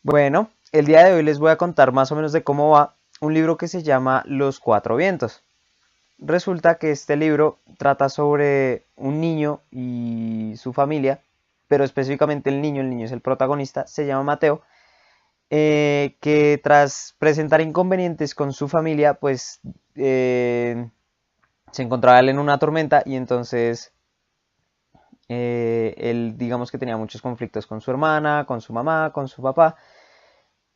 Bueno, el día de hoy les voy a contar más o menos de cómo va un libro que se llama Los Cuatro Vientos. Resulta que este libro trata sobre un niño y su familia, pero específicamente el niño es el protagonista, se llama Mateo, que tras presentar inconvenientes con su familia, pues se encontraba él en una tormenta y entonces él digamos que tenía muchos conflictos con su hermana, con su mamá, con su papá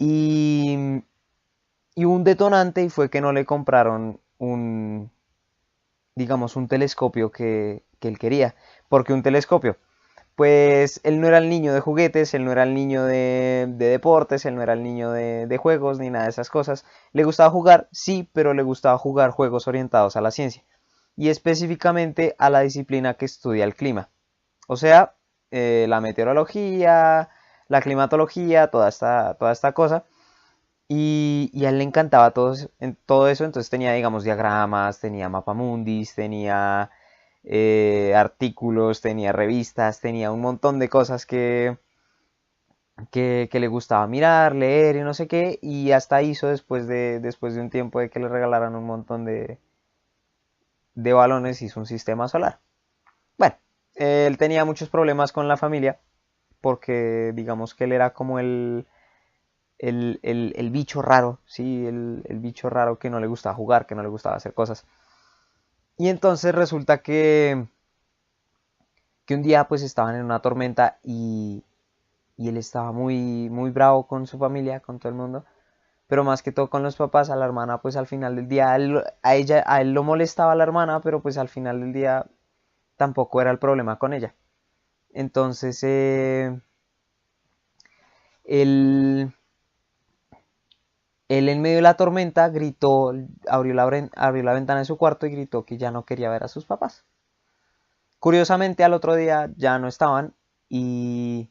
y y un detonante y fue que no le compraron digamos, un telescopio que él quería. ¿Por qué un telescopio? Pues él no era el niño de juguetes, él no era el niño de deportes, él no era el niño de juegos ni nada de esas cosas. Le gustaba jugar, sí, pero le gustaba jugar juegos orientados a la ciencia y específicamente a la disciplina que estudia el clima. O sea, la meteorología, la climatología, toda esta cosa. Y a él le encantaba todo eso, entonces tenía, digamos, diagramas, tenía mapamundis, tenía artículos, tenía revistas, tenía un montón de cosas que le gustaba mirar, leer y no sé qué, y hasta hizo después de un tiempo de que le regalaran un montón de balones, hizo un sistema solar. Bueno, él tenía muchos problemas con la familia, porque digamos que él era como el bicho raro, ¿sí? El bicho raro que no le gustaba jugar, que no le gustaba hacer cosas. Y entonces resulta que un día pues estaban en una tormenta y él estaba muy bravo con su familia, con todo el mundo, pero más que todo con los papás, a la hermana pues al final del día, a él lo molestaba la hermana, pero pues al final del día tampoco era el problema con ella. Entonces, él, él en medio de la tormenta gritó, abrió la ventana de su cuarto y gritó que ya no quería ver a sus papás. Curiosamente al otro día ya no estaban y,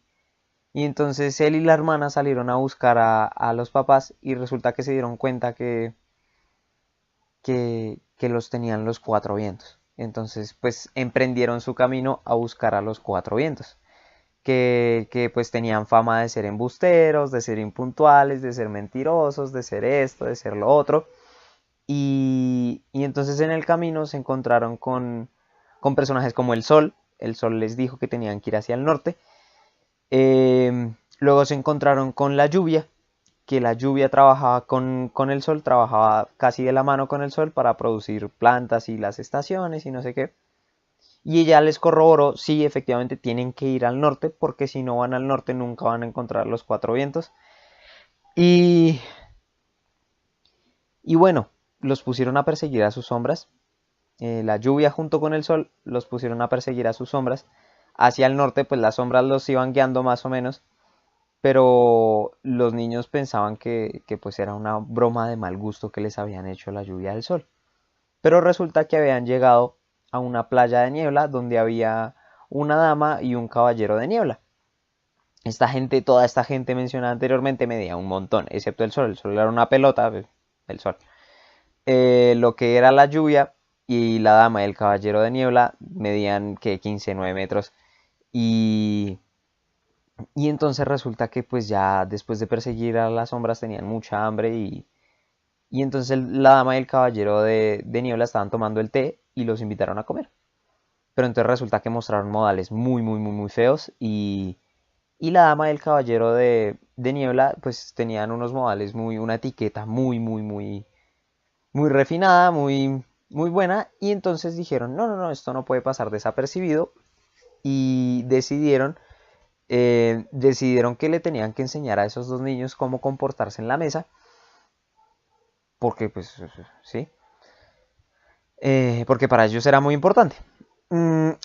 y entonces él y la hermana salieron a buscar a los papás y resulta que se dieron cuenta que los tenían los cuatro vientos. Entonces pues emprendieron su camino a buscar a los cuatro vientos. Que pues tenían fama de ser embusteros, de ser impuntuales, de ser mentirosos, de ser esto, de ser lo otro. Y entonces en el camino se encontraron con personajes como el Sol. El Sol les dijo que tenían que ir hacia el norte. Luego se encontraron con la lluvia, que la lluvia trabajaba con el Sol, trabajaba casi de la mano con el Sol para producir plantas y las estaciones y no sé qué. Y ella les corroboró, sí, efectivamente tienen que ir al norte, porque si no van al norte nunca van a encontrar los cuatro vientos. Y, y bueno, los pusieron a perseguir a sus sombras. La lluvia junto con el sol los pusieron a perseguir a sus sombras. Hacia el norte, pues las sombras los iban guiando más o menos, pero los niños pensaban que pues era una broma de mal gusto que les habían hecho la lluvia del sol. Pero resulta que habían llegado a una playa de niebla donde había una dama y un caballero de niebla. Toda esta gente mencionada anteriormente medía un montón, excepto el sol era una pelota, el sol. Lo que era la lluvia y la dama y el caballero de niebla medían que 15 9 metros. Y, y entonces resulta que pues ya después de perseguir a las sombras tenían mucha hambre y entonces la dama y el caballero de niebla estaban tomando el té y los invitaron a comer. Pero entonces resulta que mostraron modales muy feos y la dama y el caballero de niebla pues tenían unos modales una etiqueta muy refinada, muy buena, y entonces dijeron, no, esto no puede pasar desapercibido, y decidieron que le tenían que enseñar a esos dos niños cómo comportarse en la mesa, porque pues sí, porque para ellos era muy importante.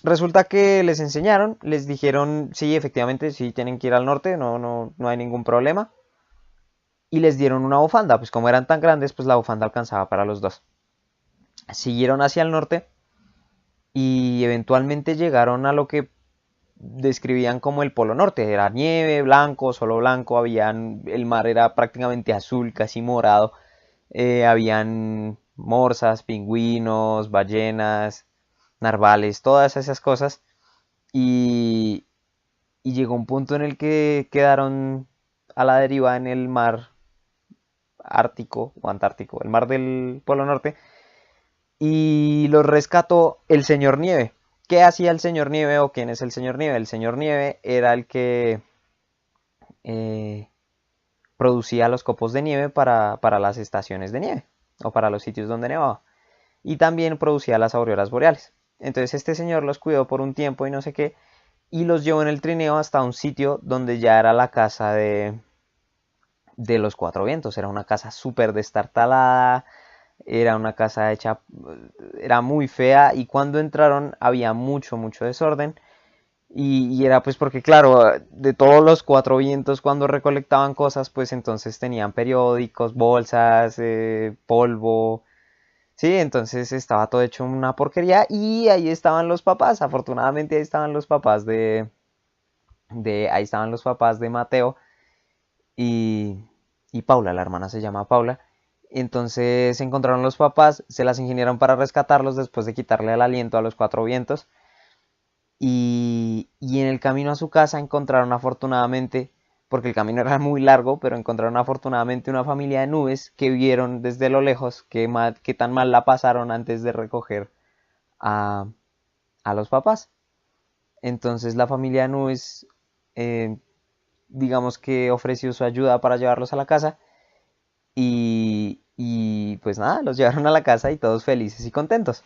Resulta que les enseñaron, les dijeron, sí, efectivamente, sí, tienen que ir al norte, no hay ningún problema, y les dieron una bufanda, pues como eran tan grandes, pues la bufanda alcanzaba para los dos. Siguieron hacia el norte y eventualmente llegaron a lo que describían como el Polo Norte. Era nieve, blanco, solo blanco, el mar era prácticamente azul, casi morado. Habían morsas, pingüinos, ballenas, narvales, todas esas cosas. Y, y llegó un punto en el que quedaron a la deriva en el mar Ártico o Antártico, el mar del Polo Norte, y los rescató el Señor Nieve. ¿Qué hacía el Señor Nieve o quién es el Señor Nieve? El Señor Nieve era el que eh, producía los copos de nieve para las estaciones de nieve o para los sitios donde nevaba. Y también producía las auroras boreales. Entonces este señor los cuidó por un tiempo y no sé qué, y los llevó en el trineo hasta un sitio donde ya era la casa de los cuatro vientos. Era una casa súper destartalada, era una casa hecha, era muy fea, y cuando entraron había mucho desorden. Y era pues porque claro, de todos los cuatro vientos cuando recolectaban cosas, pues entonces tenían periódicos, bolsas, polvo. Sí, entonces estaba todo hecho una porquería, y ahí estaban los papás. Afortunadamente ahí estaban los papás ahí estaban los papás de Mateo y, y Paula, la hermana se llama Paula. Entonces se encontraron los papás, se las ingeniaron para rescatarlos después de quitarle el aliento a los cuatro vientos. Y en el camino a su casa encontraron afortunadamente, porque el camino era muy largo, pero encontraron afortunadamente una familia de nubes que vieron desde lo lejos que tan mal la pasaron antes de recoger a, a los papás. Entonces la familia de nubes, eh, digamos que ofreció su ayuda para llevarlos a la casa, y pues nada, los llevaron a la casa y todos felices y contentos.